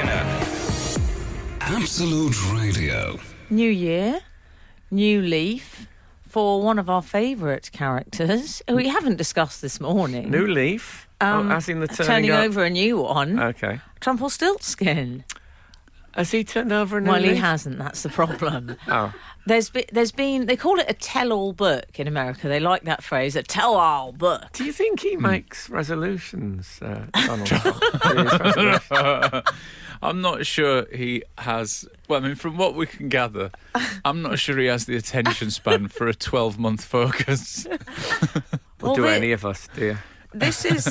Skinner. Absolute Radio. New year, new leaf for one of our favourite characters who we haven't discussed this morning. New leaf? As in the turning over a new one. Okay. Rumpelstiltskin. Has he turned over a new Well, leaf? he hasn't. That's the problem. Oh. There's been. They call it a tell-all book in America. They like that phrase, a tell-all book. Do you think he makes resolutions, Donald Trump? His resolutions? I'm not sure he has... Well, I mean, from what we can gather, I'm not sure he has the attention span for a 12-month focus. Or do any of us, do you? This is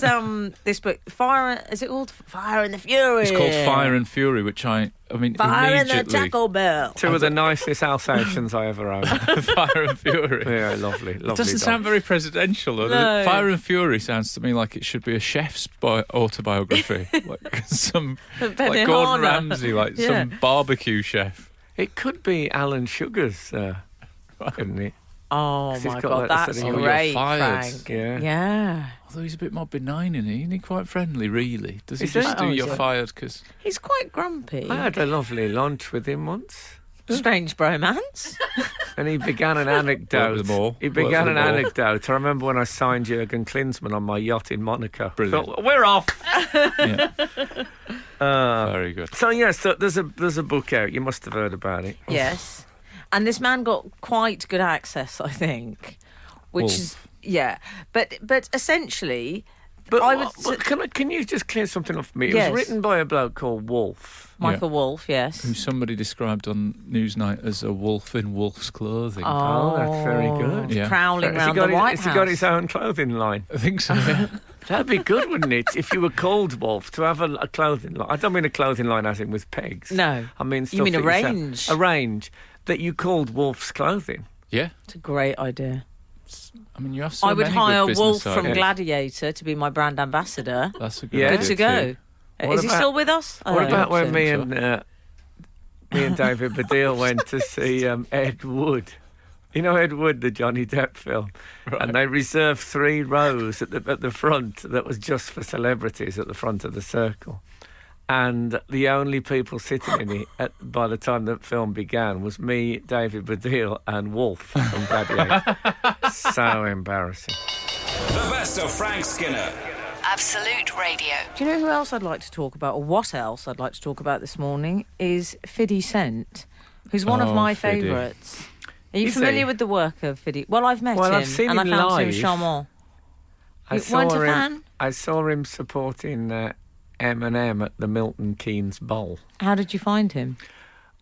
this book, Fire. Is it called Fire and the Fury? It's called Fire and Fury, which I mean, Fire and the immediately... Taco Bell. Two of the nicest Alsatians I ever owned. Fire and Fury. Yeah, lovely. It doesn't sound very presidential, though. No. Fire and Fury sounds to me like it should be a chef's autobiography. Like some... Like Gordon Benihana. Ramsay, like some barbecue chef. It could be Alan Sugar's, couldn't it? Oh 'Cause he's my got God, that that's sort of- great, You're fired. Frank. Yeah. Yeah. Although he's a bit more benign, isn't he quite friendly, really? Does he Is he? just do Oh, you're yeah. fired because... He's quite grumpy. I had a lovely lunch with him once. Strange bromance. And he began an anecdote. Work with them all. He Work began with an them all. anecdote. I remember when I signed Jurgen Klinsmann on my yacht in Monaco. Brilliant. Thought, we're off. Yeah. Very good. So yes, there's a book out. You must have heard about it. Yes. And this man got quite good access, I think. Which Wolf. is but essentially But I would can you just clear something up for me? It Yes. was written by a bloke called Wolf. Michael Wolff, yes. Who somebody described on Newsnight as a wolf in wolf's clothing. Oh, that's very good. Yeah. Prowling Has he around got the his, White has House. he got his own clothing line? I think so, yeah. That'd be good, wouldn't it? If you were called Wolf to have a clothing line. I don't mean a clothing line as in with pegs. No. I mean stuff You mean a that sell- range? A range that you called Wolf's clothing. Yeah. It's a great idea. I mean, you have so I would many hire good Wolf business from ideas. Gladiator to be my brand ambassador. That's a good Yeah. Good idea to go. too. What Is he about- still with us? I What don't about know. when me and David Baddiel went to see Ed Wood? You know Ed Wood, the Johnny Depp film? Right. And they reserved 3 rows at the front that was just for celebrities at the front of the circle. And the only people sitting in it by the time the film began was me, David Baddiel, and Wolf from Gladiator. So embarrassing. The best of Frank Skinner. Absolute Radio. Do you know who else I'd like to talk about, or what else I'd like to talk about this morning, is 50 Cent, who's one of Oh, my 50. favourites. Are you Is familiar he? with the work of 50? Well, I've met Well, him, I've seen and him I found him live. charmant. I You weren't a him, fan? I saw him supporting Eminem at the Milton Keynes Bowl. How did you find him?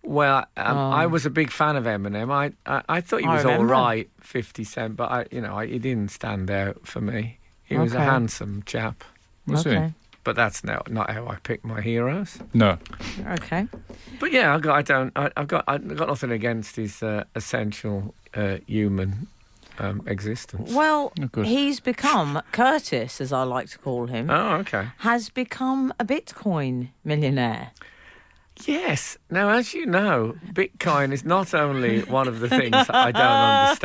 Well, I was a big fan of Eminem. I thought he I was all remember. right, 50 Cent, but he didn't stand out for me. He was a Okay. handsome chap, Was okay. but that's not how I pick my heroes. he? No. Okay. But yeah, I've got nothing against his essential human existence. Well, Oh, good. he's become, Curtis, as I like to call him, Oh, okay. has become a Bitcoin millionaire. Yes. Now, as you know, Bitcoin is not only one of the things that I don't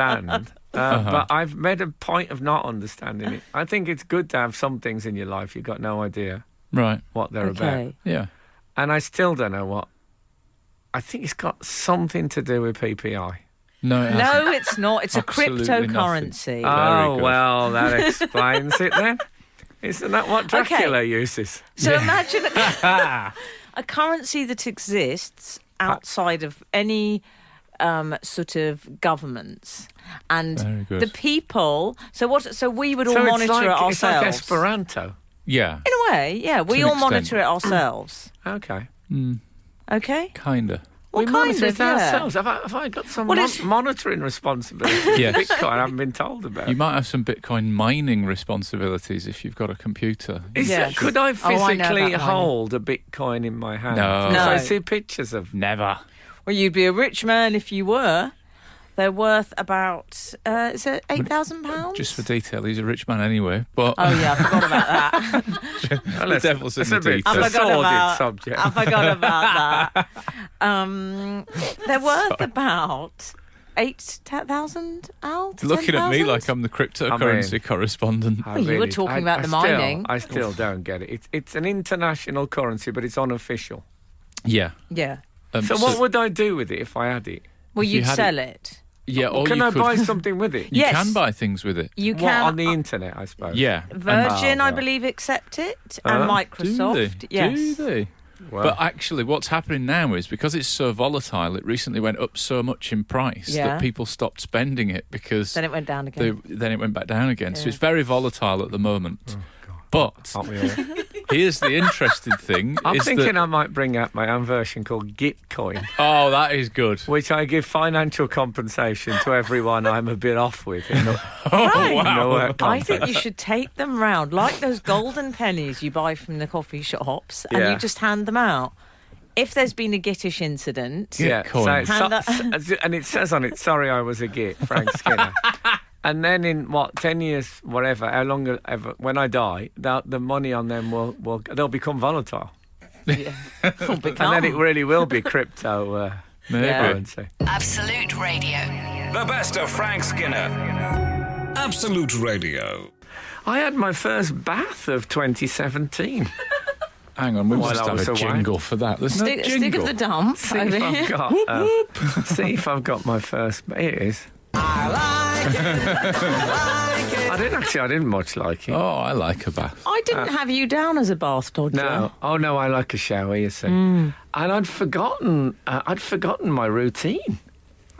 understand, but I've made a point of not understanding it. I think it's good to have some things in your life you've got no idea Right. what they're about. Okay. Yeah. And I still don't know what. I think it's got something to do with PPI. No, it hasn't. No, it's not. It's a Absolutely cryptocurrency. nothing. Very Oh, good. well, that explains it then. Isn't that what Dracula uses? So imagine a currency that exists outside of any sort of governments, and Very good. the people. So what? So we would all So monitor it's like, it ourselves. It's like Esperanto. Yeah. In a way, yeah. We an all extent. monitor it ourselves. Okay. Okay. Kinda. Well, we kind monitor of, it yeah. ourselves. Have I got some Well, it's- monitoring responsibility? Yes. Bitcoin I haven't been told about. You might have some Bitcoin mining responsibilities if you've got a computer. Yeah. Could I Oh, I know physically about mining. hold a Bitcoin in my hand? No. Because I No. see pictures of. Never. Well, you'd be a rich man if you were. They're worth about is it £8,000? Just for detail, he's a rich man anyway. But Oh yeah, I forgot about that. the devil's in It's the a bit detail. a I forgot sordid about- subject. I forgot about that. They're worth about 8,000 out. Looking at me 10,000? like I'm the cryptocurrency correspondent. I you were talking about the still- mining. I still don't get it. It's an international currency, but it's unofficial. Yeah. Yeah. So what would I do with it if I had it? Well, you you'd had sell it. Yeah, or Can you I could, buy something with it? You Yes. can buy things with it. You What, can. on the internet, I suppose? Yeah. Virgin, Oh, I yeah. believe, accept it, and Microsoft. Do they? Yes. Do they? Well, But actually, what's happening now is because it's so volatile, it recently went up so much in price Yeah. that people stopped spending it because Then it went down again. then it went back down again. So Yeah. it's very volatile at the moment. But aren't we all? here's the interesting thing. I'm is thinking that, I might bring out my own version called Gitcoin, oh, that is good. which I give financial compensation to everyone I'm a bit off with. In the, Right. in the work I think context. you should take them round like those golden pennies you buy from the coffee shops, and Yeah. you just hand them out. If there's been a Gittish incident, Yeah, Gitcoin. and it says on it, sorry I was a git, Frank Skinner. And then in, 10 years, whatever, how long ever, when I die, the money on them they'll become volatile. it'll And become. then it really will be crypto Maybe. currency. Absolute Radio. The best of Frank Skinner. Absolute Radio. I had my first bath of 2017. Hang on, we'll While just I have was a away. jingle for that. There's no stick jingle. of the dump. See if I've got, see if I've got my first. Here it is. I didn't much like it. Oh, I like a bath. I didn't have you down as a bath dodger. No, oh no, I like a shower. You see, and I'd forgotten my routine.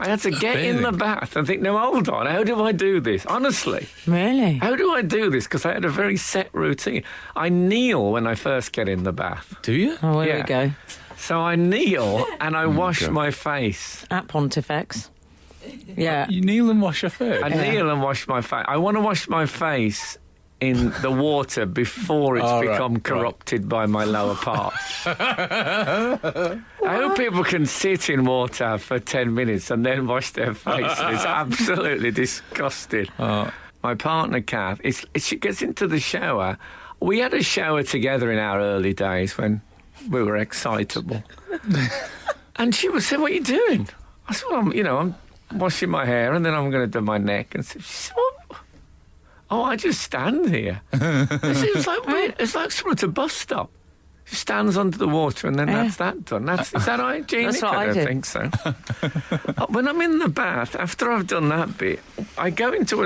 I had to get in Really? the bath and think, no, hold on, how do I do this? Honestly, Really? how do I do this? Because I had a very set routine. I kneel when I first get in the bath. Do you? Oh, here Yeah. we go. So I kneel and I wash God. my face. At Pontifex. Yeah. You kneel and wash your face. I kneel and wash my face. I want to wash my face in the water before it's Oh, right, become right. corrupted by my lower parts. I hope people can sit in water for 10 minutes and then wash their face. It's absolutely disgusting. My partner, Kath, she gets into the shower. We had a shower together in our early days when we were excitable. And she would say, what are you doing? I said, well, I'm washing my hair and then I'm going to do my neck. And she said, what? Oh, I just stand here. It's like sort of a bus stop. She stands under the water and then that's that done. Is that right, Jeannie? That's what I don't do. think so. When I'm in the bath, after I've done that bit, I go into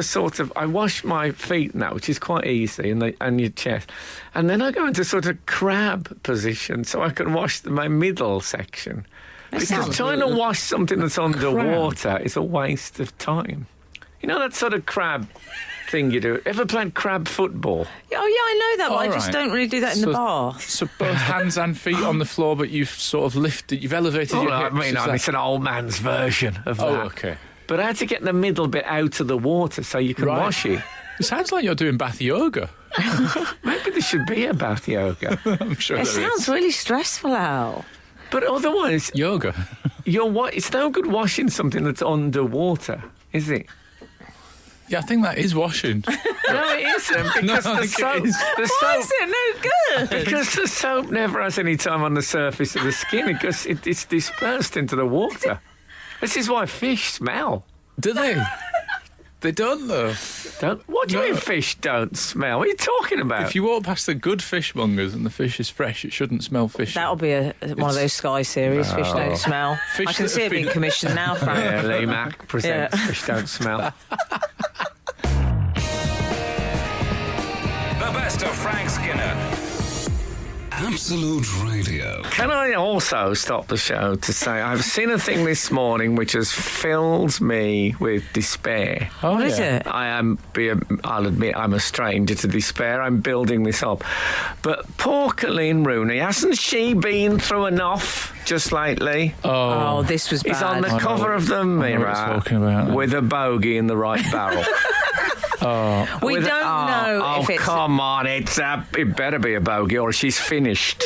I wash my feet now, which is quite easy, and your chest. And then I go into sort of crab position so I can wash my middle section. Because sounds trying to wash something that's underwater is a waste of time. You know that sort of crab thing you do? Ever played crab football? Oh, yeah, I know that, but I All just right. don't really do that in the bath. So both hands and feet on the floor, but you've sort of lifted, you've elevated Oh, your no, hips. Is that- it's an old man's version of that. Oh, okay. But I had to get the middle bit out of the water so you can Right. wash it. It sounds like you're doing bath yoga. Maybe there should be a bath yoga. I'm sure It there sounds is. really stressful, Al. But otherwise, Yoga. it's no good washing something that's underwater, is it? Yeah, I think that is washing. No, it isn't, because I the think it soap, is. the Why soap, is it no good? because the soap never has any time on the surface of the skin because it's dispersed into the water. This is why fish smell. Do they? They don't, though. What do you No. mean fish don't smell? What are you talking about? If you walk past the good fishmongers and the fish is fresh, it shouldn't smell fishy. That'll be one of those Sky series, Fish Don't Smell. Fish I can that see have it being been- commissioned now, Frank. Yeah, Lee Mack presents Yeah. Fish Don't Smell. The best of Frank Skinner. Absolute Radio. Can I also stop the show to say I've seen a thing this morning which has filled me with despair. Oh, What is it? I'll admit I'm a stranger to despair. I'm building this up. But poor Colleen Rooney, hasn't she been through enough just lately? Oh, this was bad. He's on the cover of the what Mirror you're talking about. with a bogey in the right barrel. We With- don't know oh, if it's... come on, it better be a bogey or she's finished.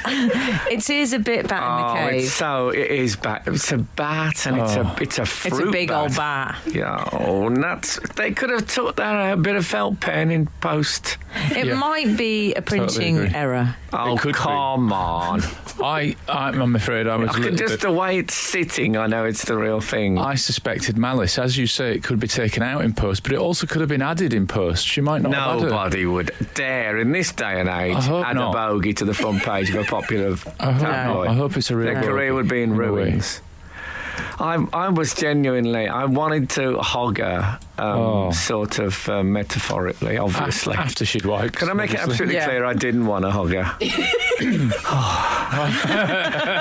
It is a bit bat in the cave. It is bat. It's a bat and it's a fruit It's a big bat. old bat. Yeah, nuts. They could have took that out, a bit of felt pen in post. It Yeah. might be a printing agree. error. Oh, could be. come on. I'm afraid I was a little Just bit... the way it's sitting, I know it's the real thing. I suspected malice. As you say, it could be taken out in post, but it also could have been added in post. She might not have had it. Nobody would dare in this day and age I hope add not. a bogey to the front page of a popular I hope tabloid. not. I hope it's a real Their career would be in no way. ruins. I was genuinely, I wanted to hog her, sort of metaphorically, obviously. After she'd wiped. Can I make it obviously. absolutely clear I didn't want to hug her?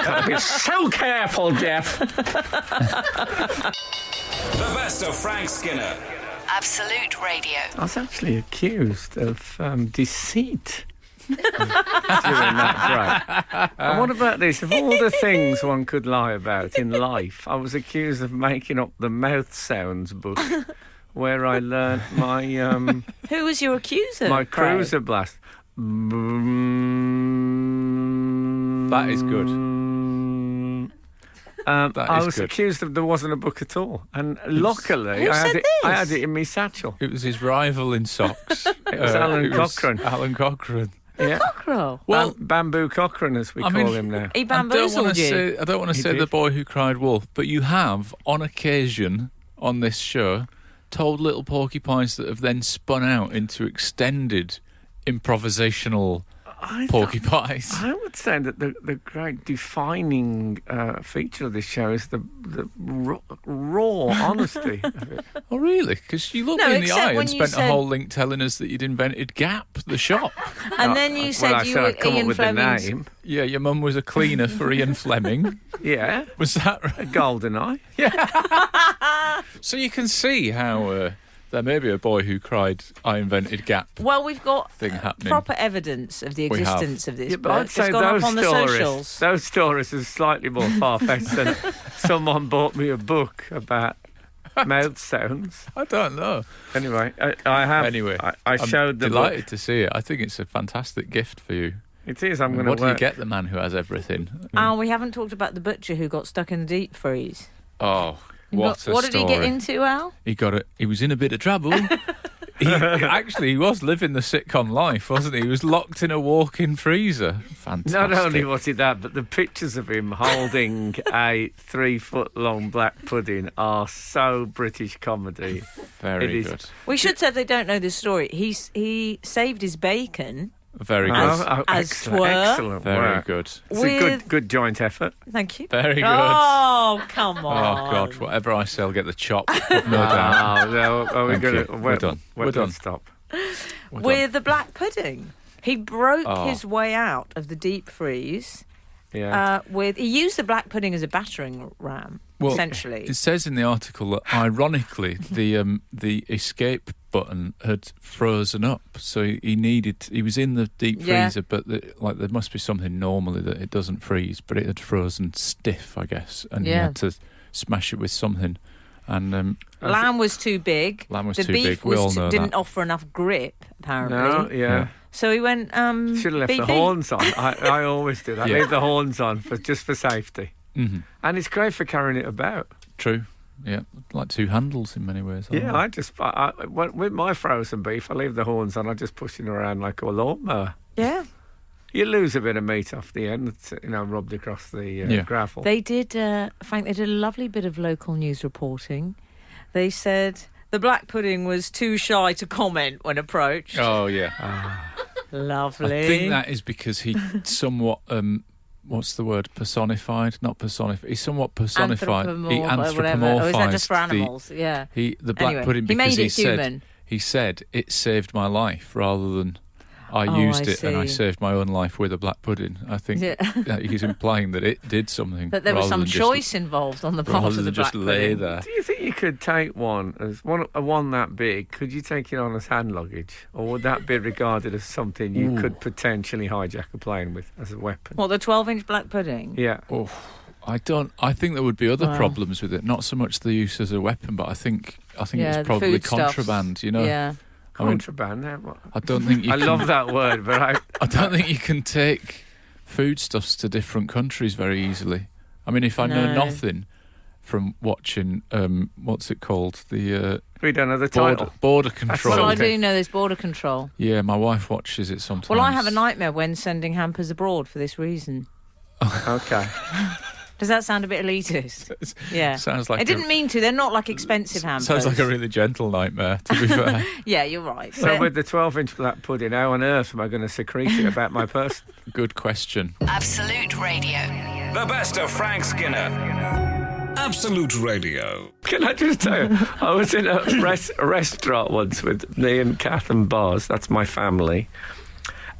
Gotta be so careful, Jeff. The best of Frank Skinner. Absolute Radio. I was actually accused of deceit during that break. And what about this? Of all the things one could lie about in life, I was accused of making up the mouth sounds book where I learnt my Who was your accuser? my Craig? cruiser blast. That is good. That I is was good. accused of there wasn't a book at all, and luckily Who I had said it. I this? had it in my satchel. It was his rival in socks. It was Alan Cochrane. Alan Cochrane. Yeah, Cockrell. Well, Bamboo Cochrane, as we I call mean- him now. He I don't bamboozled want to you. say He the did. boy who cried wolf, but you have, on occasion, on this show, told little porcupines that have then spun out into extended improvisational porcupines. I would say that the great defining feature of this show is the raw honesty of it. Oh, really? Because you looked No, me in the except eye when and you spent said- a whole link telling us that you'd invented Gap, the shop. And then you said well, I you said were I'd come Ian up with Fleming's. the name. Yeah, your mum was a cleaner for Ian Fleming. Yeah, Was that right? a golden eye. So you can see how there may be a boy who cried, I invented Gap Well, we've got thing happening. proper evidence of the We have. existence of this Yeah, but book. I'd say It's gone those up on the stories, socials. those stories are slightly more far-fetched than someone bought me a book about mouth sounds. I don't know. Anyway, I have. Anyway, I I'm showed the delighted book. to see it. I think it's a fantastic gift for you. It is. I'm going What to do you work. get the man who has everything? We haven't talked about the butcher who got stuck in the deep freeze. Oh, what a What did he get story. into, Al? He got it. He was in a bit of trouble. He was living the sitcom life, wasn't he? He was locked in a walk-in freezer. Fantastic. Not only was it that, but the pictures of him holding a 3-foot-long black pudding are so British comedy. Very it is- good. We should say if they don't know this story. He saved his bacon. Very good. As excellent, twere. excellent Very work. good. It's a With- good joint effort. Thank you. Very good. Oh, come Oh on. God! Whatever I sell, get the chop. No doubt. Oh, no, are we Thank going you. to? We're done. We're done. Stop. Well done. With the black pudding. He broke Oh. his way out of the deep freeze. Yeah. He used the black pudding as a battering ram, Well, essentially. It says in the article that ironically the escape button had frozen up, so he was in the deep Yeah. freezer, but there must be something normally that it doesn't freeze, but it had frozen stiff, I guess, and he Yeah. had to smash it with something. And Lamb was too big. Lamb was the too beef big. We all know didn't that. offer enough grip, apparently. No, yeah. So he went. Should have left BP. the horns on. I always do that. Yeah. Leave the horns on just for safety. Mhm. And it's great for carrying it about. True, yeah, like two handles in many ways. aren't Yeah, they? with my frozen beef, I leave the horns on. I just push it around like a lawnmower. Yeah. You lose a bit of meat off the end, it's, rubbed across the Yeah. gravel. They did, Frank, they did a lovely bit of local news reporting. They said the black pudding was too shy to comment when approached. Oh yeah. Lovely. I think that is because he somewhat, what's the word? Personified? Not personified. He somewhat personified. He whatever. Or is that just for anthropomorphised animals? Yeah. the black Anyway, pudding he because made it human. he said it saved my life rather than I Oh, used I it and I see. saved my own life with a black pudding. I think Yeah. that he's implying that it did something. That there was rather some than just- choice involved on the part rather of the than black just lay pudding. there. Do you think you could take one that big? Could you take it on as hand luggage, or would that be regarded as something you could potentially hijack a plane with as a weapon? What, the 12-inch black pudding? Yeah. Oh, I think there would be other Wow. problems with it. Not so much the use as a weapon, but I think Yeah, it's the probably foodstuffs. contraband. Yeah. I mean, Contraband. I don't think you I can, love that word, but I don't think you can take foodstuffs to different countries very easily. I mean, if I know No. nothing from watching, what's it called? The we don't know the title. border control. Well, I Okay. do know there's border control. Yeah, my wife watches it sometimes. Well, I have a nightmare when sending hampers abroad for this reason. Okay. Does that sound a bit elitist? Yeah. Sounds like I didn't mean to. They're not like expensive hampers. Sounds like a really gentle nightmare, to be fair. Yeah, you're right. So But- with the 12-inch black pudding, how on earth am I going to secrete it about my person? Good question. Absolute Radio. The best of Frank Skinner. Absolute Radio. Can I just tell you, I was in a restaurant once with me and Kath and Boz, that's my family,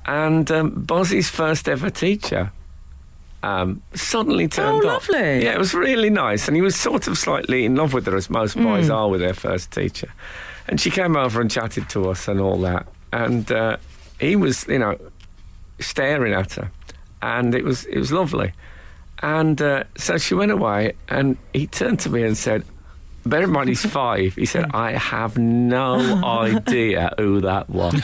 and Bozzy's first ever teacher suddenly turned up. lovely. Yeah, it was really nice, and he was sort of slightly in love with her, as most boys are with their first teacher. And she came over and chatted to us and all that, and he was, staring at her, and it was lovely. And so she went away, and he turned to me and said, bear in mind he's 5, he said, I have no idea who that was.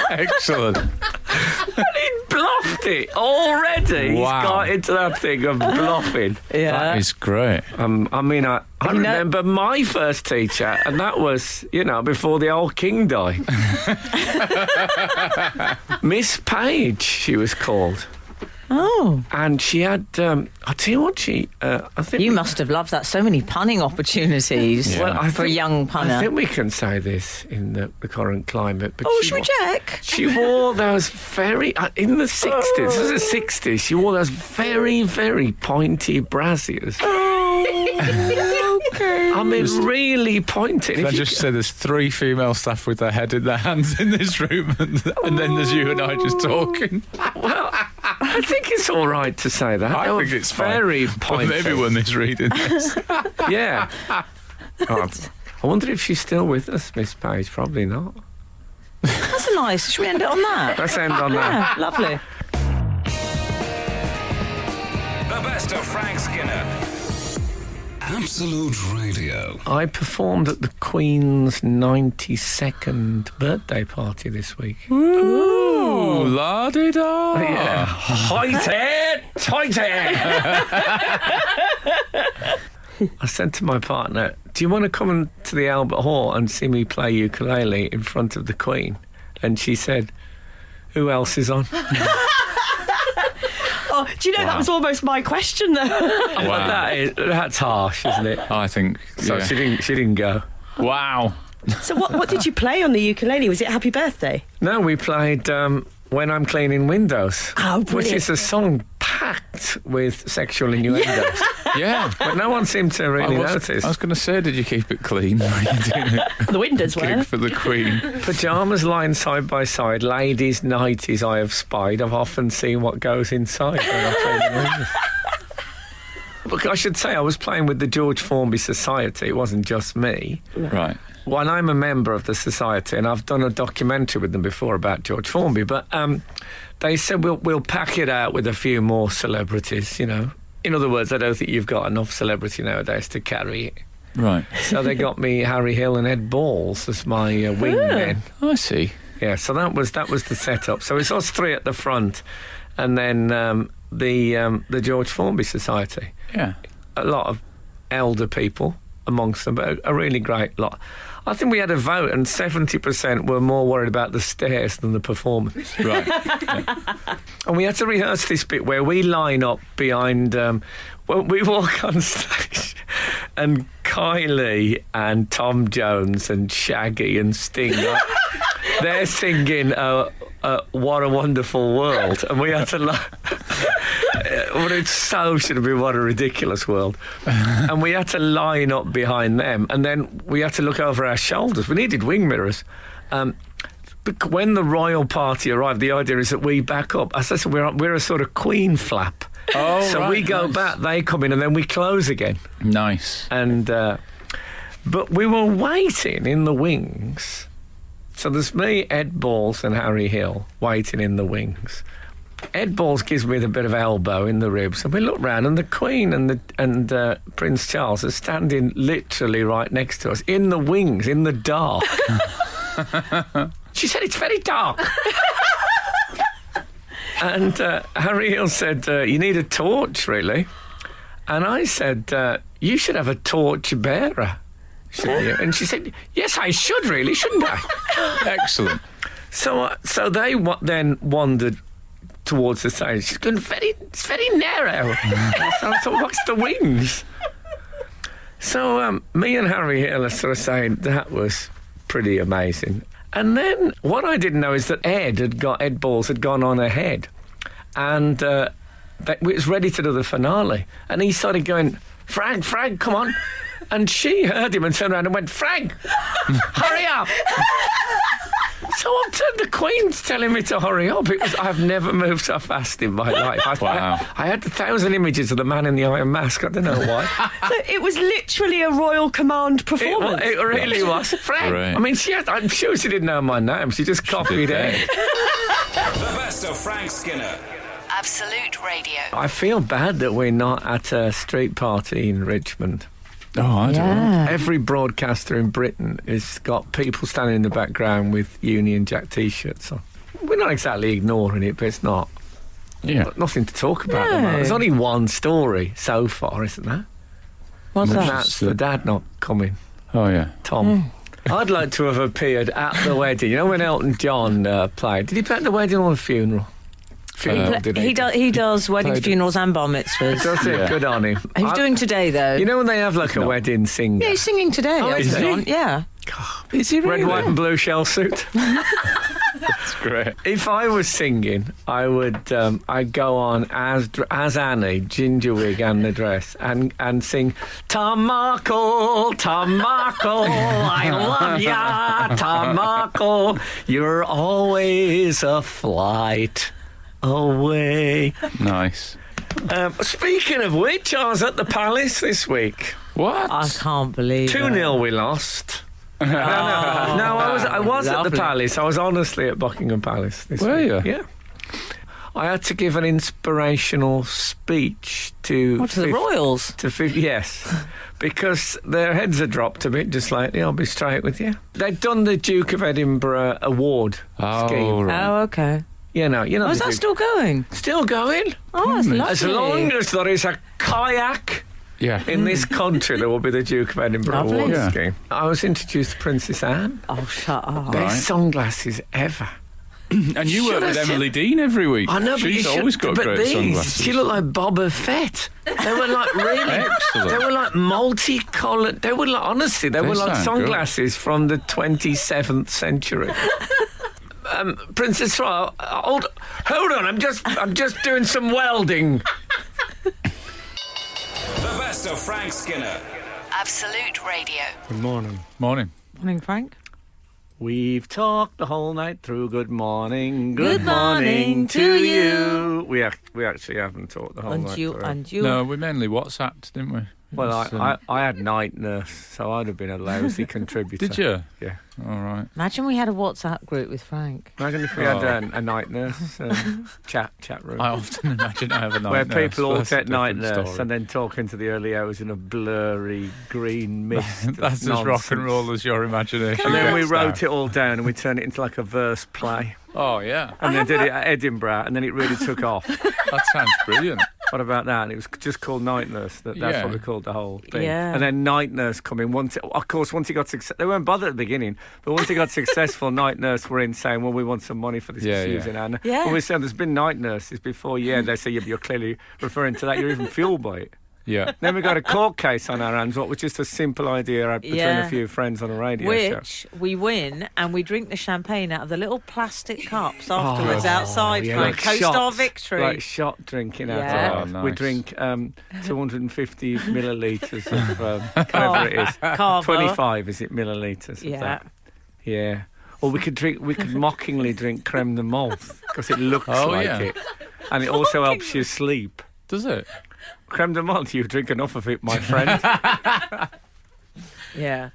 Excellent. And he'd bluffed it already. Wow. He's got into that thing of bluffing. That is great. I remember my first teacher, and that was, before the old king died. Miss Page, she was called. Oh. And she had, I'll tell you what, I think... You must have loved that. So many punning opportunities for a young punner. I think we can say this in the current climate. But should we check? She wore those very... in the 60s, this was the 60s, she wore those very, very pointy brassiers. Okay. I mean, really pointy. Can I just say there's 3 female staff with their head in their hands in this room, and then there's you and I just talking. Well, I think it's all right to say that. I They were think it's very fine. pointy. But everyone is reading this. Yeah. Oh, I wonder if she's still with us, Miss Page. Probably not. That's a nice. Should we end it on that? Let's end on that. Yeah, lovely. The best of Frank Skinner. Absolute Radio. I performed at the Queen's 92nd birthday party this week. Ooh, la-di-da. Yeah. Hoity! I said to my partner, do you want to come to the Albert Hall and see me play ukulele in front of the Queen? And she said, who else is on? Oh, do you know that was almost my question, though? But that's harsh, isn't it? I think So yeah. she didn't go. Wow. So what did you play on the ukulele? Was it Happy Birthday? No, we played When I'm Cleaning Windows, Oh, which brilliant. is a song packed with sexual innuendos. Yeah. But no one seemed to really I notice. was going to say, did you keep it clean? Were you doing it? The windows were. Gig for the Queen. Pyjamas lying side by side, ladies' nighties I have spied. I've often seen what goes inside when I play the windows. Look, I should say I was playing with the George Formby Society. It wasn't just me. Right. Well, I'm a member of the society, and I've done a documentary with them before about George Formby. But they said we'll pack it out with a few more celebrities. In other words, I don't think you've got enough celebrity nowadays to carry it. Right. So they got me Harry Hill and Ed Balls as my wingmen. I see. Yeah, so that was the setup. So it's us 3 at the front, and then the George Formby Society. Yeah. A lot of elder people amongst them, but a really great lot. I think we had a vote, and 70% were more worried about the stairs than the performance. Right. And we had to rehearse this bit where we line up behind. Well, we walk on stage, and Kylie and Tom Jones and Shaggy and Sting, they're singing "What a Wonderful World," and we had to. Well, it so should have been What a Ridiculous World. And we had to line up behind them, and then we had to look over our shoulders. We needed wing mirrors. But when the royal party arrived, the idea is that we back up. As I said, we're a sort of queen flap. Oh, so right, we go nice. back, they come in, and then we close again. Nice. And but we were waiting in the wings. So there's me, Ed Balls, and Harry Hill waiting in the wings. Ed Balls gives me the bit of elbow in the ribs, and we look round, and the Queen and Prince Charles are standing literally right next to us in the wings, in the dark. She said, "It's very dark." And Harry Hill said, "You need a torch, really." And I said, "You should have a torch bearer, shouldn't you?" And she said, "Yes, I should, really, shouldn't I?" Excellent. So they then wandered towards the stage. She's going, it's very narrow. So I thought, what's the wings? So me and Harry Hill are sort of saying that was pretty amazing. And then what I didn't know is that Ed Balls had gone on ahead. And was ready to do the finale. And he started going, Frank, come on. And she heard him and turned around and went, Frank, hurry up. So I'm the Queen's telling me to hurry up. I've never moved so fast in my life. I had 1,000 images of the man in the iron mask. I don't know why. So it was literally a royal command performance. It really was. Frank. Right. I mean, I'm sure she didn't know my name. She just copied it. The best of Frank Skinner. Absolute Radio. I feel bad that we're not at a street party in Richmond. Oh, I don't know. Every broadcaster in Britain has got people standing in the background with Union Jack T-shirts on. We're not exactly ignoring it, but it's not. Yeah. Nothing to talk about. at the moment. There's only one story so far, isn't there? What's And that? that's the dad not coming, Oh, yeah. Tom. I'd like to have appeared at the wedding. You know when Elton John played? Did he play at the wedding or the funeral? Did He does weddings, Played- funerals, and bar mitzvahs. Does it? Yeah. Good on him. He's doing today, though. You know when they have like a No. wedding singer? Yeah, he's singing today. is he? Yeah. Is he Red, white and blue shell suit. That's great. If I was singing, I would I'd go on as Annie, ginger wig and the dress, and sing Tom Markle, I love ya, Tom Markle, you're always a flight away. Nice. Speaking of which, I was at the Palace this week. What? I can't believe 2-0 we lost. No, I was at the Lovely. Palace. I was honestly at Buckingham Palace this Were week. you? Yeah. I had to give an inspirational speech to... What, to the Royals? Yes, because their heads had dropped a bit just lately, I'll be straight with you. They'd done the Duke of Edinburgh award scheme. Right. Oh, okay. You know Oh, is the that Duke- still going? Still going? Oh, that's lovely. As long as there is a kayak Yeah. in this country, there will be the Duke of Edinburgh Lovely. award Yeah. scheme. I was introduced to Princess Anne. Oh, shut up. Best sunglasses ever. And you work Should I with say- Emily Dean every week. I know, but She's you should- always got but great these, sunglasses. she looked like Boba Fett. They were like really, Excellent. they were like multicoloured. They were like, honestly, they were like sound good. sunglasses from the 27th century. Princess Royal, hold on, I'm just doing some welding. The best of Frank Skinner. Absolute Radio. Good morning. Morning. Morning, Frank. We've talked the whole night through. Good morning. Good morning to you. We actually haven't talked the whole night through. And you. No, we mainly WhatsApped, didn't we? Well, It was, I had night nurse, so I'd have been a lousy contributor. Did you? Yeah. All right. Imagine we had a WhatsApp group with Frank. Imagine if we had a night nurse chat room. I often imagine I have a night where nurse, people all but that's a take night different nurse story. and then talk into the early hours in a blurry green mist. That's as rock and roll as your imagination. And then we gets wrote now. it all down and we turned it into like a verse play. Oh, yeah. And then did it at Edinburgh and then it really took off. That sounds brilliant. What about that? And it was just called Night Nurse. That's Yeah. what we called the whole thing. Yeah. And then Night Nurse come in. Once he got successful, they weren't bothered at the beginning, but once he got successful, Night Nurse were in saying, well, we want some money for this Yeah, season. yeah. And Yeah. when we said there's been Night Nurses before, they say, yeah, but you're clearly referring to that. You're even fueled by it. Yeah. Then we got a court case on our hands, what was just a simple idea between Yeah. a few friends on a radio show. Which we win and we drink the champagne out of the little plastic cups afterwards outside, yeah, Frank. like Toast shots, our victory. Like shot drinking out Yeah. of it. Oh, We nice. drink 250 millilitres of whatever it is. Carvo. 25, is it, millilitres of Yeah. that? Yeah. Or we could mockingly drink creme de menthe because it looks like yeah. it. And it also helps you sleep. Does it? Creme de menthe, you drink enough of it, my friend. Yeah.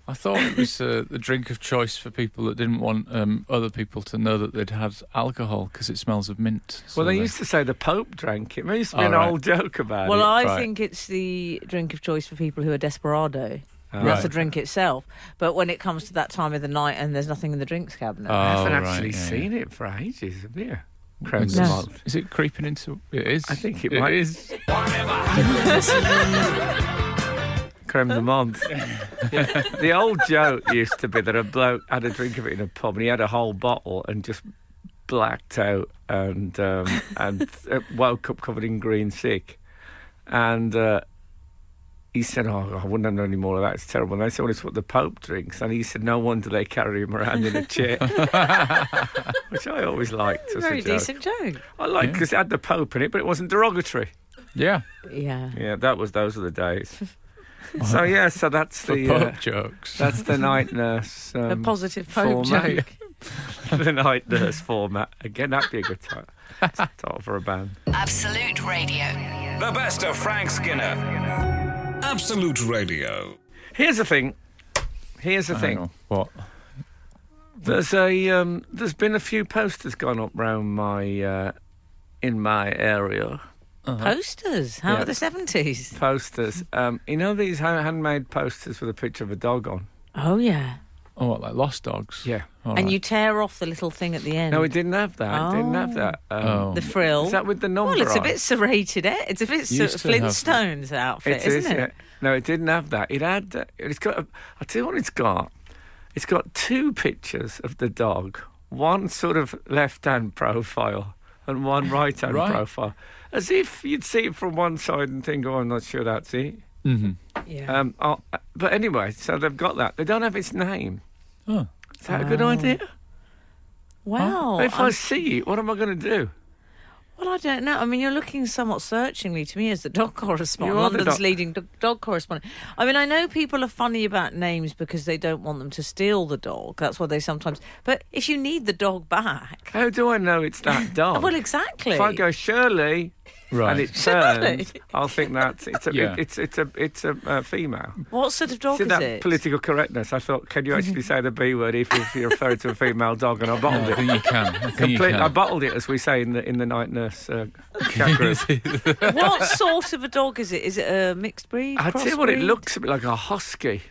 I thought it was the drink of choice for people that didn't want other people to know that they'd had alcohol because it smells of mint. So Well, they used to say the Pope drank it. There used to be Oh, an right. old joke about Well, it. I right. think it's the drink of choice for people who are desperado. Oh. That's Right. the drink itself. But when it comes to that time of the night and there's nothing in the drinks cabinet. I haven't Oh, right, actually yeah, seen it for ages, have you? Creme de No. menthe. Is it creeping into? It is. I think it might. is. Creme de menthe. Yeah. The old joke used to be that a bloke had a drink of it in a pub and he had a whole bottle and just blacked out and woke up covered in green sick. And he said, "Oh, I wouldn't have known any more of that. It's terrible." And I said, "Well, it's what the Pope drinks." And he said, "No wonder they carry him around in a chair," which I always liked as Very a joke. decent joke. I liked because it had the Pope in it, but it wasn't derogatory. Yeah. Yeah. Yeah, those were the days. So that's For the Pope jokes. that's the night nurse. A positive Pope format. joke. The night nurse format. Again, that'd be a good title for a band. Absolute Radio. The best of Frank Skinner. Absolute Radio. Here's the thing. Hang on. What? There's been a few posters gone up round my in my area. Posters. How about the 70s? Posters. You know these handmade posters with a picture of a dog on? Oh, yeah. Oh, what, like Lost Dogs? Yeah. All And right. you tear off the little thing at the end. No, it didn't have that. It didn't have that. The frill. Is that with the number Well, it's a on? bit serrated, eh? It's a bit sort of Used to have- Flintstones outfit, It is, isn't yeah. it? No, it didn't have that. It had. It's got. I'll tell you what it's got. It's got two pictures of the dog. One sort of left-hand profile and one right-hand Right. profile, as if you'd see it from one side and think, "Oh, I'm not sure that's it." Mm-hmm. Yeah. But anyway, so they've got that. They don't have its name. Oh. Is that a good idea? Well, If I see it, what am I going to do? well, I don't know. I mean, you're looking somewhat searchingly to me as the dog correspondent, You are the London's dog- leading dog correspondent. I mean, I know people are funny about names because they don't want them to steal the dog. That's why they sometimes... But if you need the dog back... How do I know it's that dog? Well, exactly. If I go Shirley Right. and it Shirley? turns, I'll think that's it's a Yeah. it's a female. What sort of dog See is that it? political correctness? I thought, can you actually say the B word if you're referring to a female dog? And I No, bottled I it. think you can. I think you I can. bottled it, as we say in the night nurse chat group. What sort of a dog is it? Is it a mixed breed? I tell you what, it crossbreed? looks a bit like a husky.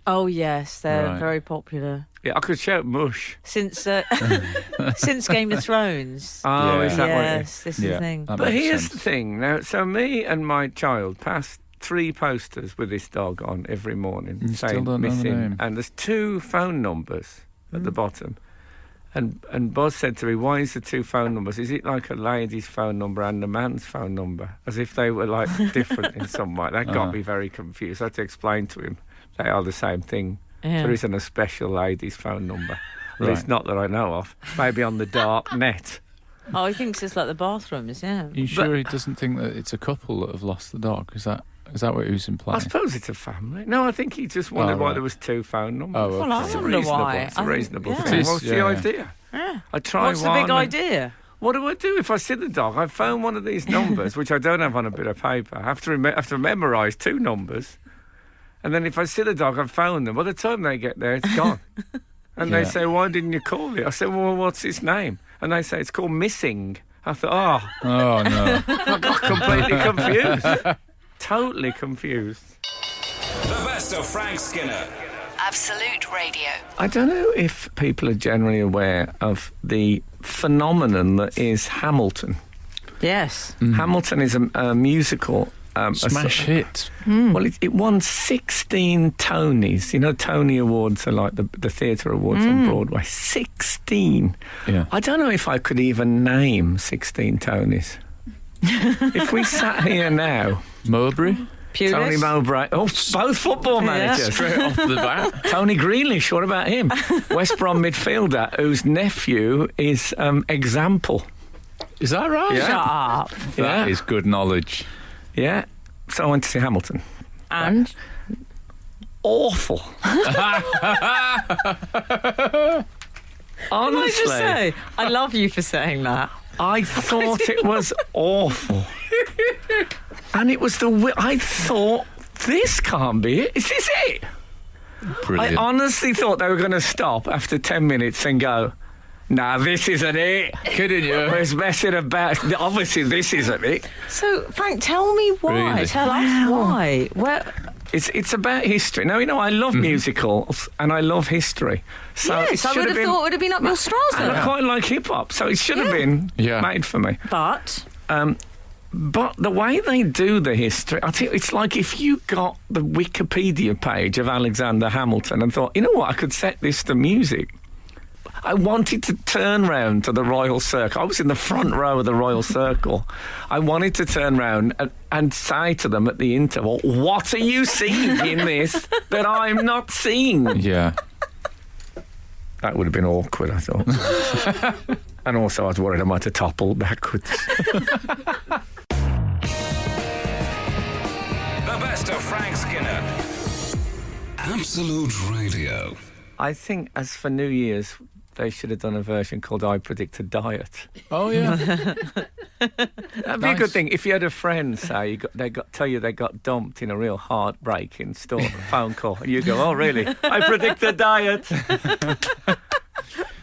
Oh, yes, they're Right. very popular. Yeah, I could shout mush. Since since Game of Thrones. Oh, Yeah. is that what it is? Yes, this is Yeah. the thing. That But makes here's sense. the thing. Now, so me and my child passed 3 posters with this dog on every morning, You still saying don't know the missing. name. And there's 2 phone numbers at the bottom. And Buzz said to me, "Why is there 2 phone numbers? Is it like a lady's phone number and a man's phone number, as if they were like different in some way?" That got me very confused. I had to explain to him they are the same thing. Yeah. There isn't a special lady's phone number. At Right. least not that I know of. Maybe on the dark net. Oh, he thinks it's like the bathrooms, yeah. Are you sure he doesn't think that it's a couple that have lost the dog? Is that what he was I implying? suppose it's a family. No, I think he just wondered why right. there was 2 phone numbers. Oh, Well, I It's a wonder reasonable, why. It's a I think- reasonable yeah. thing. It is, What's the yeah. idea? Yeah. I try What's the one. big idea? What do I do if I see the dog? I phone one of these numbers, which I don't have on a bit of paper. I have to memorise 2 numbers. And then if I see the dog, I phone them. By the time they get there, it's gone. And they Yeah. say, "Why didn't you call it?" I said, "Well, what's its name?" And they say, "It's called Missing." I thought, Oh no! I got completely confused. Totally confused. The best of Frank Skinner. Absolute Radio. I don't know if people are generally aware of the phenomenon that is Hamilton. Yes. Hamilton is a musical. Smash hit. Well, it won 16 Tonys. You know, Tony Awards are like the theatre awards on Broadway. 16. Yeah. I don't know if I could even name 16 Tonys. If we sat here now, Mowbray. Pulis? Tony Mowbray, both football managers. Straight off the bat. Tony Grealish, what about him? West Brom midfielder whose nephew is Example. Is that right? Yeah. Shut up. That is Yeah. good knowledge. Yeah. So I went to see Hamilton. And? Awful. Can I just Honestly, say, I love you for saying that. I thought it was awful. And it was I thought, this can't be it. Is this it? Brilliant. I honestly thought they were going to stop after 10 minutes and go, "Nah, this isn't it. Kidding you? We're messing about. Obviously, this isn't it." So, Frank, tell me why. Really? Tell us why. Where? It's about history. Now, you know, I love musicals and I love history. So it Yes, I should would have thought it would have been up your And I Strasser. quite like hip-hop, so it should have Yeah. been Yeah. made for me. But, But the way they do the history, I think it's like if you got the Wikipedia page of Alexander Hamilton and thought, you know what, I could set this to music. I wanted to turn round to the Royal Circle. I was in the front row of the Royal Circle. I wanted to turn round and say to them at the interval, what are you seeing in this that I'm not seeing? Yeah. That would have been awkward, I thought. And also I was worried I might have toppled backwards. The best of Frank Skinner. Absolute Radio. I think as for New Year's, they should have done a version called I Predict a Diet. Oh, yeah. That'd be a good thing. If you had a friend, say, tell you they got dumped in a real heartbreaking phone call, and you go, oh, really? I predict a diet.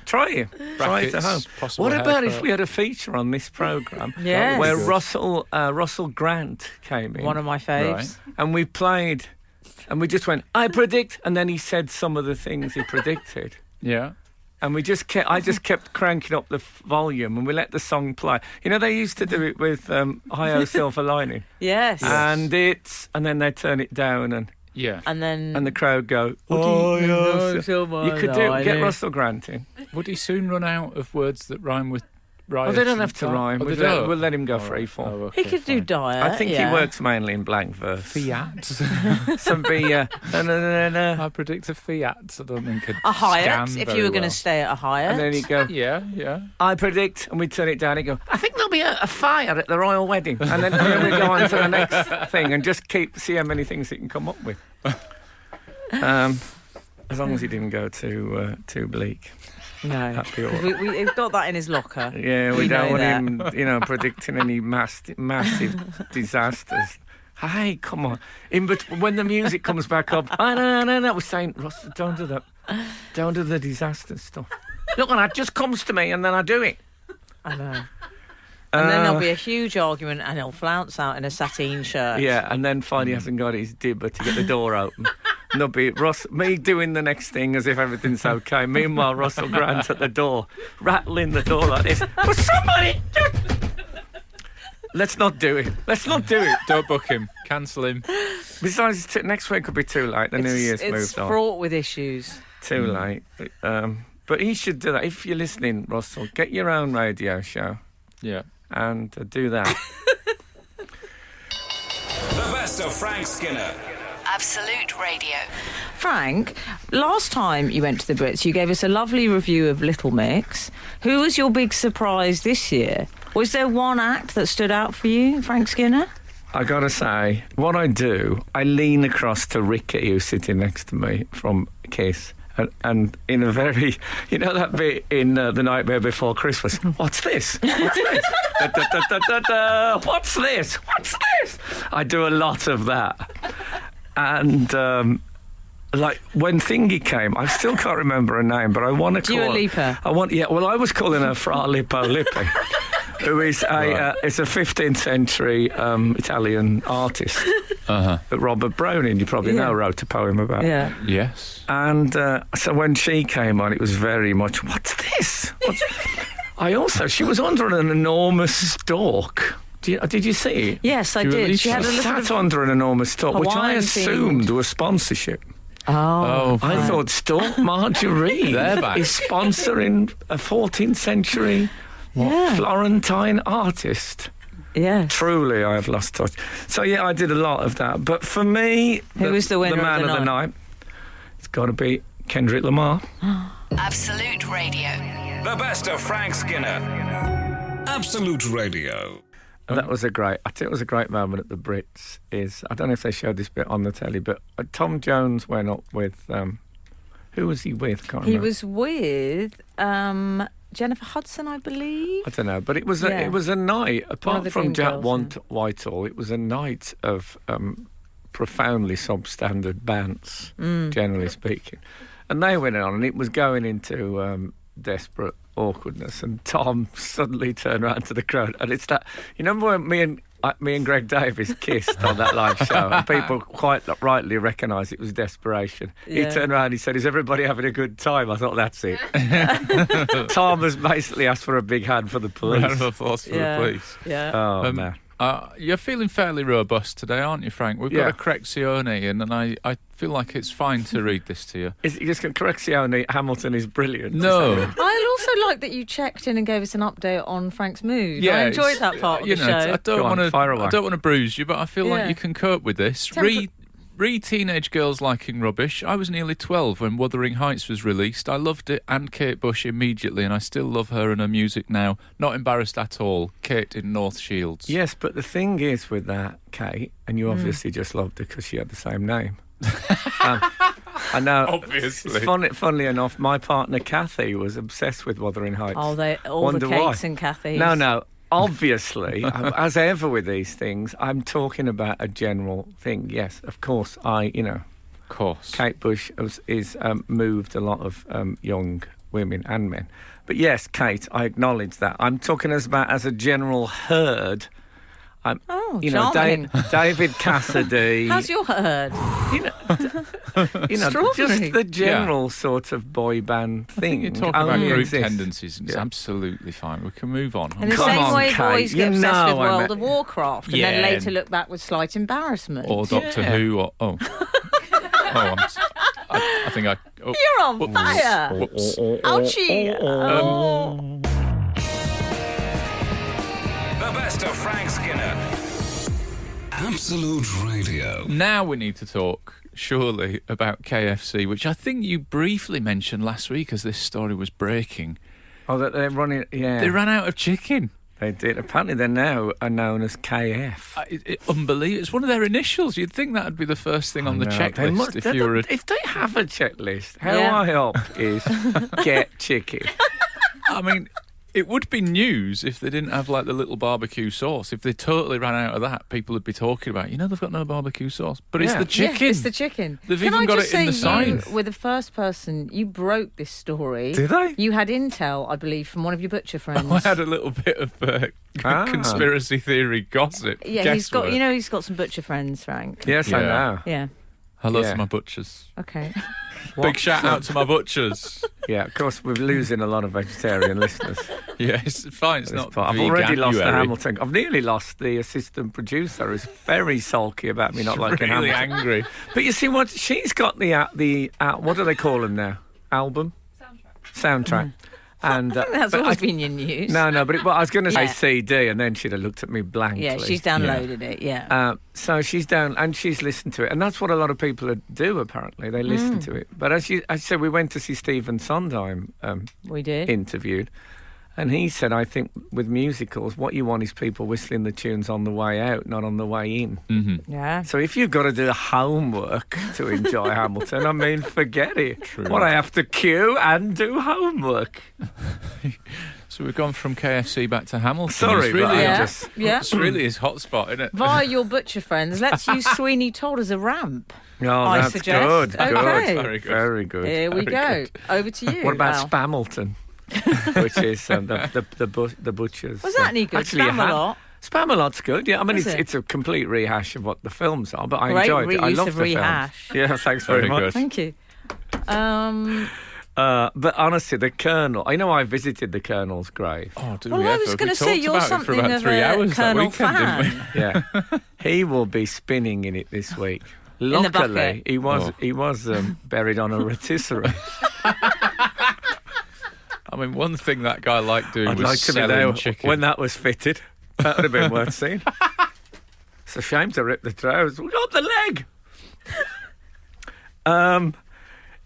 Try it. Try it at home. What about if we had a feature on this programme Yes. where Good. Russell Grant came in? One of my faves. Right. And we played, and we just went, I predict, and then he said some of the things he predicted. Yeah. And I just kept cranking up the volume, and we let the song play. You know, they used to do it with Hi-O Silver Lining. Yes. And then they turn it down, and Yeah. And then... the crowd go, Oh, you could get Russell Grant in. Would he soon run out of words that rhyme with riot? Oh, they don't have to rhyme. Oh, they We'll don't? let him go Oh, free form. oh, okay, He could do fine. diet. I think he works mainly in blank verse. Fiat. Some no. I predict a Fiat. I don't think A Hyatt, scan if very you were going to well. stay at a Hyatt. And then he'd go, Yeah, yeah. I predict, and we turn it down. He'd go, I think there'll be a fire at the royal wedding. And then we go on to the next thing and just see how many things he can come up with. As long as he didn't go too bleak. No. That'd be all right. We've got that in his locker. Yeah, we We don't know want him, predicting any massive disasters. Hey, come on. When the music comes back up, no, we're saying, Ross, don't do that. Don't do the disaster stuff. Look, and that just comes to me, and then I do it. I know. And then there'll be a huge argument, and he'll flounce out in a sateen shirt. Yeah, and then finally hasn't got his dibber to get the door open. And there'll be me doing the next thing as if everything's okay. Meanwhile, Russell Grant at the door, rattling the door like this. Will somebody... Let's not do it. Let's not do it. Don't book him. Cancel him. Besides, next week could be too late. The New Year's It's moved on. fraught with issues. Too late. But he should do that. If you're listening, Russell, get your own radio show Yeah. and do that. The best of Frank Skinner. Absolute Radio. Frank, last time you went to the Brits, you gave us a lovely review of Little Mix. Who was your big surprise this year? Was there one act that stood out for you, Frank Skinner? I got to say, what I do, I lean across to Ricky, who's sitting next to me from Kiss, and in a very, you know that bit in The Nightmare Before Christmas, what's this? What's this? Da, da, da, da, da, da. What's this? What's this? I do a lot of that. And... like when Thingy came, I still can't remember her name, but I want to call Dua Lipa. I was calling her Fra Lippo Lippi, who is is a 15th century Italian artist that Robert Browning, you probably know, wrote a poem about. Yeah. Yes. And so when she came on, it was very much, what's this? She was under an enormous stalk. Did you see it? Yes, I Dua did. Lipa. She had a She little sat bit of... under an enormous stalk, which I Hawaiian assumed themed. was sponsorship. Oh. I thought Stork Marjorie They're back. is sponsoring a 14th century Florentine artist. Yeah. Truly, I have lost touch. So, yeah, I did a lot of that. But for me, Who was the winner man of the night, it's got to be Kendrick Lamar. Absolute Radio. The best of Frank Skinner. Absolute Radio. That was I think it was a great moment at the Brits. I don't know if they showed this bit on the telly, but Tom Jones went up with, who was he with? Can't He remember. was with Jennifer Hudson, I believe. I don't know, but it was Yeah. it was a night. One of Apart the from Dream Jack Girls, Whitehall, it was a night of profoundly substandard bands, generally speaking. And they went on, and it was going into desperate awkwardness. And Tom suddenly turned around to the crowd, and it's that. You remember when me and Greg Davies kissed on that live show, and people quite rightly recognised it was desperation. Yeah. He turned around, he said, "Is everybody having a good time?" I thought, that's it. Tom has basically asked for a big hand for the police. Round of applause for the police. Yeah. Oh, Um, man. You're feeling fairly robust today, aren't you, Frank? We've got Yeah. a Correczione in, and I feel like it's fine to read this to you. Is it just Correczione? Hamilton is brilliant. No. I also like that you checked in and gave us an update on Frank's mood. Yeah, I enjoyed it's- that part of you the know, show. I Go on, fire away. don't want to bruise you, but I feel Yeah. like you can cope with this. Re Teenage Girls Liking Rubbish. I was nearly 12 when Wuthering Heights was released. I loved it and Kate Bush immediately, and I still love her and her music now. Not embarrassed at all. Kate in North Shields. Yes, but the thing is with that, Kate, and you obviously just loved her because she had the same name. I know. Obviously. Funnily enough, my partner Kathy was obsessed with Wuthering Heights. all the Wonder cakes why. and Kathy's. No. Obviously, as ever with these things, I'm talking about a general thing. Yes, of course, Of course. Kate Bush is moved a lot of young women and men. But yes, Kate, I acknowledge that. I'm talking about as a general herd. Charming. David Cassidy. How's your herd? Just Extraordinary. the general sort of boy band I think thing. you're talking about only group exists. tendencies, and it's Yeah. absolutely fine. We can move on. In the Come same on, way Kate, boys you get obsessed know with I World meant- of Warcraft and Yeah. then later look back with slight embarrassment. Or Doctor Yeah. Who, or I think I. Oh, You're on whoops. fire! Whoops. Ouchie! Oh. The best of Frank Skinner. Absolute Radio. Now we need to talk, surely, about KFC, which I think you briefly mentioned last week as this story was breaking. Oh, that they're running. Yeah, They ran out of chicken. they did. Apparently, they now are known as KF. Unbelievable. It's one of their initials. You'd think that would be the first thing on the No, they checklist must- if they you were a... don't- if they have a checklist, how Yeah. I help is get chicken. I mean, it would be news if they didn't have, like, the little barbecue sauce. If they totally ran out of that, people would be talking about, they've got no barbecue sauce. But it's Yeah. the chicken. Yeah, it's the chicken. They've Can even I got just it in the say you sign. were the first person, you broke this story. Did I? You had intel, I believe, from one of your butcher friends. I had a little bit of conspiracy theory gossip. Yeah, he's got, guesswork. he's got some butcher friends, Frank. Yes, I Yeah. know. Yeah, Hello Yeah. to my butchers. okay. Big shout out to my butchers. Yeah, of course, we're losing a lot of vegetarian listeners. Yeah, it's fine. It's This not part. I've already lost the veganuary. Hamilton. I've nearly lost the assistant producer, who's very sulky about me not She's liking really Hamilton. angry. But you see what? She's got the what do they call them now? Album? Soundtrack. And That's but always been your news. No, but I was going to say Yeah. CD, and then she'd have looked at me blankly. Yeah, she's downloaded it, yeah. So she's down, and she's listened to it, and that's what a lot of people do. Apparently, they listen to it. But as you said, we went to see Stephen Sondheim We did. interviewed, and he said, I think with musicals, what you want is people whistling the tunes on the way out, not on the way in. Yeah. So if you've got to do homework to enjoy Hamilton, I mean, forget it. True. What, I have to queue and do homework? So we've gone from KFC back to Hamilton. Sorry, it's really, but I Yeah. just... Yeah. it's really his hotspot, isn't it? Via your butcher friends, let's use Sweeney Todd as a ramp. Oh, I that's suggest. good. Okay. Good. Very good. Very good. Here we go. Over to you. What about Al. Spamilton? Which is the butchers. Was that any good? Actually, you have- Spamalot? Spamalot's good, yeah. I mean, Is it? it's a complete rehash of what the films are, but I Great enjoyed it. I reuse love of the rehash. films. Yeah, thanks very Very much. good. Thank you. But honestly, the Colonel, I know I visited the Colonel's grave. Oh, do Well, we I ever? was We going to say talked you're about it for something about of 3 a hours that Colonel weekend, fan. didn't we? Yeah. He will be spinning in it this week. the Luckily, bucket. he was buried on a rotisserie. I mean, one thing that guy liked doing I'd was like to be selling there chicken. when that was fitted. That would have been worth seeing. It's a shame to rip the trousers. We got the leg.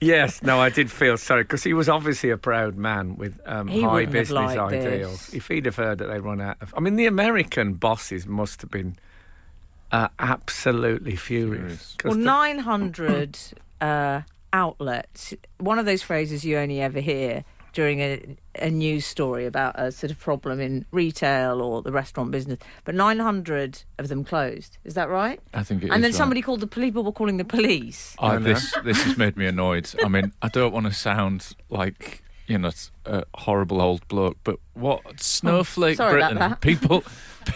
Yes, no, I did feel sorry because he was obviously a proud man with He high wouldn't have business liked ideals. this. If he'd have heard that they run out of, I mean, the American bosses must have been absolutely furious. 'Cause Well, the- 900 outlets. One of those phrases you only ever hear during a news story about a sort of problem in retail or the restaurant business. But 900 of them closed. Is that right? I think it is. And then right. somebody called people were calling the police. Oh, I know. this has made me annoyed. I mean, I don't want to sound like a horrible old bloke, but what snowflake sorry about Britain? that.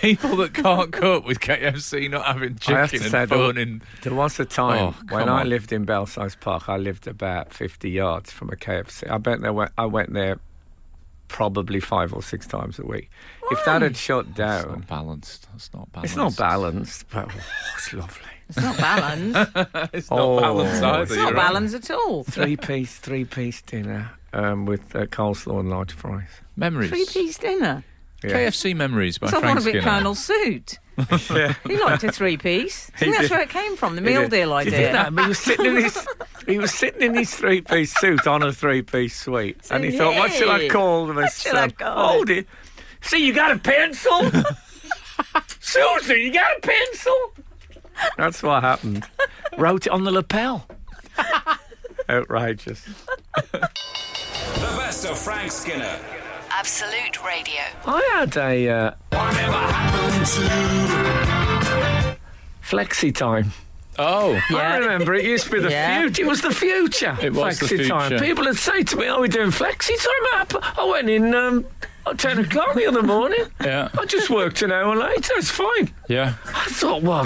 People that can't cope with KFC not having I have to chicken say, and phoning. there was a time Oh, when come I on. lived in Belsize Park. I lived about 50 yards from a KFC. I went there probably 5 or 6 times a week. If that had shut It's down, not balanced. It's not balanced. it's not balanced, but it's lovely. It's not balanced. It's not balanced either. It's you're not right. balanced at all. Three-piece dinner with coleslaw and large fries. Memories. 3-piece dinner. Yeah. KFC Memories by So I Frank want a bit Skinner. Colonel Suit. He liked a 3-piece. I He think that's did. where it came from, the He meal did. deal Do you think that? idea. But he was sitting in his 3-piece suit on a 3-piece suite, and he thought, "What shall I Hey, call them?" shall I call Hold it. See, you got a pencil, Susan. You got a pencil. That's what happened. Wrote it on the lapel. Outrageous. The best of Frank Skinner. Absolute Radio. I had a Whatever happened to flexi time. Oh, I remember it used to be the Yeah. future. It was the future. It was the flexi time. future. People would say to me, "Are we doing flexi time?" I went in at 10 o'clock the other morning. yeah. I just worked an hour later. It's fine. Yeah. I thought, well,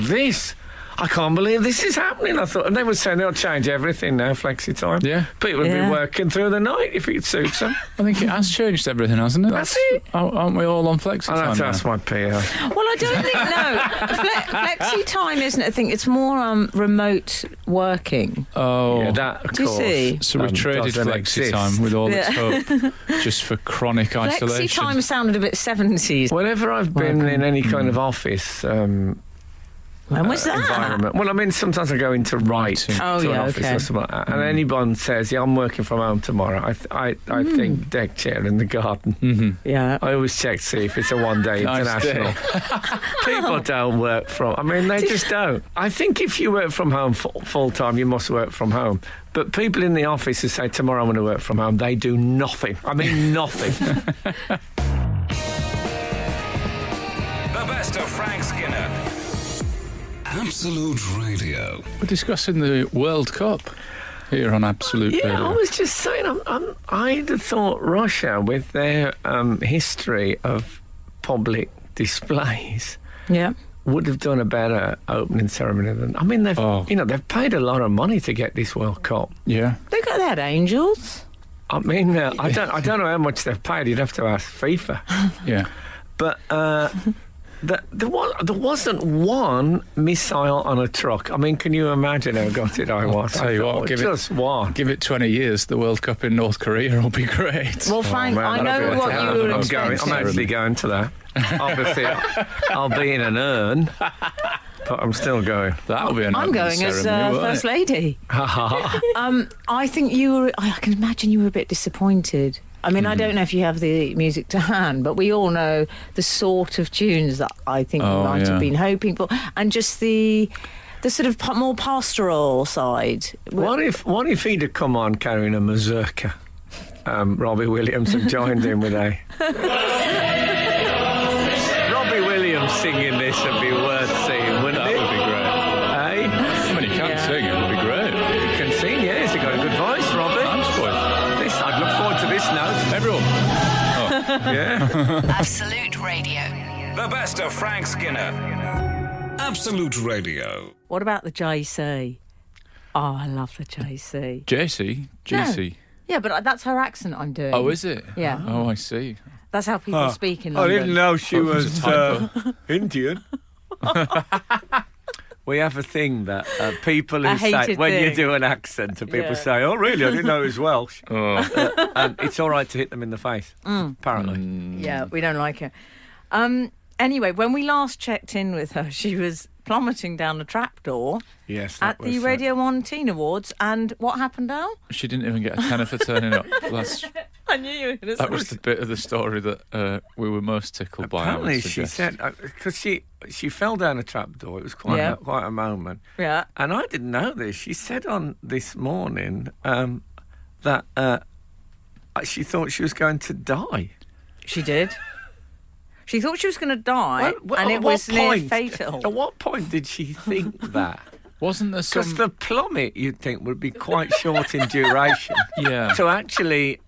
I can't believe this is happening. I thought, and they were saying they'll change everything now, flexi time. Yeah. People would Yeah. be working through the night if it suits them. I think it has changed everything, hasn't it? That's it. Aren't we all on flexi I'll time have to now? ask my PO. Well, I don't think, no. Flexi time isn't a thing. It's more remote working. Oh. Yeah, that, of Do you course. see? So we traded doesn't flexi exist. time with all its Yeah. hope just for chronic Flexi isolation. time sounded a bit 70s. Whenever I've been in any kind of office When was that? environment, well, I mean, sometimes I go into writing Oh, to an yeah, office okay. or something like that, and anyone says, "Yeah, I'm working from home tomorrow," I think deck chair in the garden. Mm-hmm. Yeah. I always check to see if it's a one-day Nice international. People don't work from. I mean, they just don't. I think if you work from home full time, you must work from home. But people in the office who say tomorrow I'm going to work from home, they do nothing. I mean, nothing. the best of Frank Skinner. Absolute Radio. We're discussing the World Cup here on Absolute Yeah, Radio. I was just saying, I'd have thought Russia, with their history of public displays, Yeah. would have done a better opening ceremony than. I mean, they've paid a lot of money to get this World Cup. Yeah. They had angels. I mean, I don't know how much they've paid. You'd have to ask FIFA. Yeah. But there wasn't one missile on a truck. I mean, can you imagine how gutted I was? tell you I what, thought, give it- just one. Give it 20 years, the World Cup in North Korea will be great. Well, Frank, Oh, man, I that'll know be what terrible. you were I'm expecting. actually going to that. Obviously, I'll be in an urn, but I'm still going. That'll be an I'm opening going as ceremony, won't First it? Lady. I think you were. I can imagine you were a bit disappointed. I mean, I don't know if you have the music to hand, but we all know the sort of tunes that I think we Oh, might yeah. have been hoping for, and just the sort of more pastoral side. What if he'd have come on carrying a mazurka? Robbie Williams and joined in with a. Robbie Williams singing this would be worth seeing, wouldn't That it? would be great. Hey, I mean, he can Yeah. sing, it would be great. you can sing, yeah. He's got a good voice, Robbie. Thanks, boys. This, I'd look forward to this note. Everyone. Yeah. Absolute Radio. The best of Frank Skinner. Absolute Radio. What about the JC? Oh, I love the JC. JC? GC? Yeah, but that's her accent I'm doing. Oh, is it? Yeah. Oh, I see. That's how people speak in London. know she Oh, it was a typo. Indian. We have a thing that people A who say, hated when you thing. do an accent, and people Yeah. say, "Oh, really? I didn't know it was Welsh." Oh. And it's all right to hit them in the face, apparently. Yeah, we don't like her. Anyway, when we last checked in with her, she was plummeting down the trapdoor Yes, at the Radio 1 Teen Awards. And what happened now? She didn't even get a tenner for turning up. I knew you were going to That was the bit of the story that we were most tickled by. I would Apparently, she suggest. said because she fell down a trapdoor. It was quite a moment. Yeah. And I didn't know this. She said on This Morning that she thought she was going to die. She did. She thought she was going to die, Well, and at it what was near point- fatal. At what point did she think that? Wasn't there Because some... the plummet, you'd think, would be quite short in duration. Yeah. To actually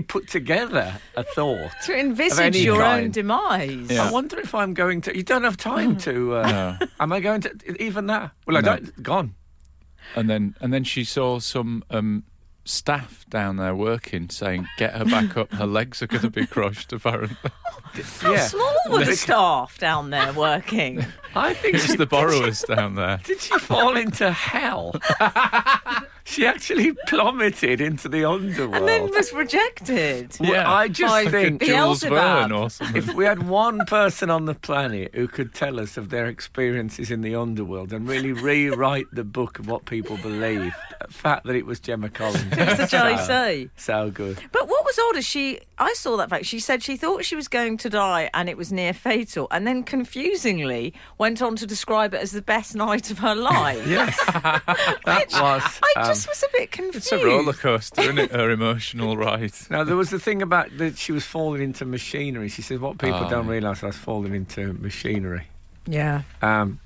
put together a thought. To Of envisage any your own kind. demise. Yeah. I wonder if I'm going to. You don't have time to. No. Am I going to even that? Well, I No. don't. Gone. And then she saw some staff down there working saying, get her back up, her legs are going to be crushed, apparently. How small were the staff down there working? I think It's the borrowers down there. Did she fall into hell? She actually plummeted into the underworld. And then was rejected. Well, Yeah. I just Like think Jules Beelzebub. Verne or something. if we had one person on the planet who could tell us of their experiences in the underworld and really rewrite the book of what people believed, the fact that it was Gemma Collins. It's the JC. So good. But what was odd is I saw that fact. She said she thought she was going to die and it was near fatal, and then confusingly went on to describe it as the best night of her life. Yes. That was. I just was a bit confused. It's a roller coaster, isn't it? Her emotional ride. Now, there was the thing about that she was falling into machinery. She said, what people don't realise, I was falling into machinery. Yeah. And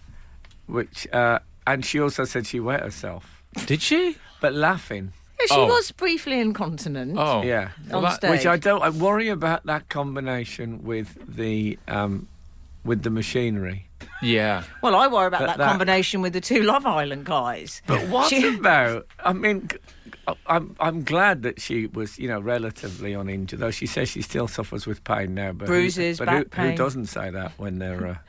she also said she wet herself. Did she? But laughing. Yeah, she Oh. was briefly incontinent. Oh, Yeah. On stage. Which I worry about that combination with the machinery. yeah. Well, I worry about But that combination with the two Love Island guys. But what She- about? I mean, I'm glad that she was, relatively uninjured. Though she says she still suffers with pain now. But Bruises, who back pain. doesn't say that when they're?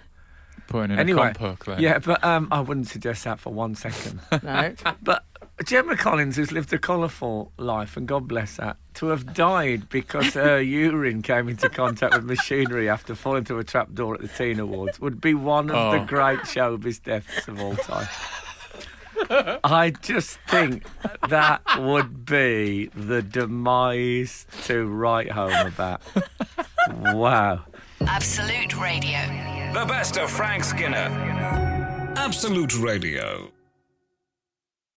Putting in Anyway, a compo claim. Yeah, but I wouldn't suggest that for 1 second. No. But Gemma Collins, who's lived a colourful life, and God bless her, to have died because her urine came into contact with machinery after falling through a trapdoor at the Teen Awards would be one of the great showbiz deaths of all time. I just think that would be the demise to write home about. Wow. Absolute Radio. The best of Frank Skinner. Absolute Radio.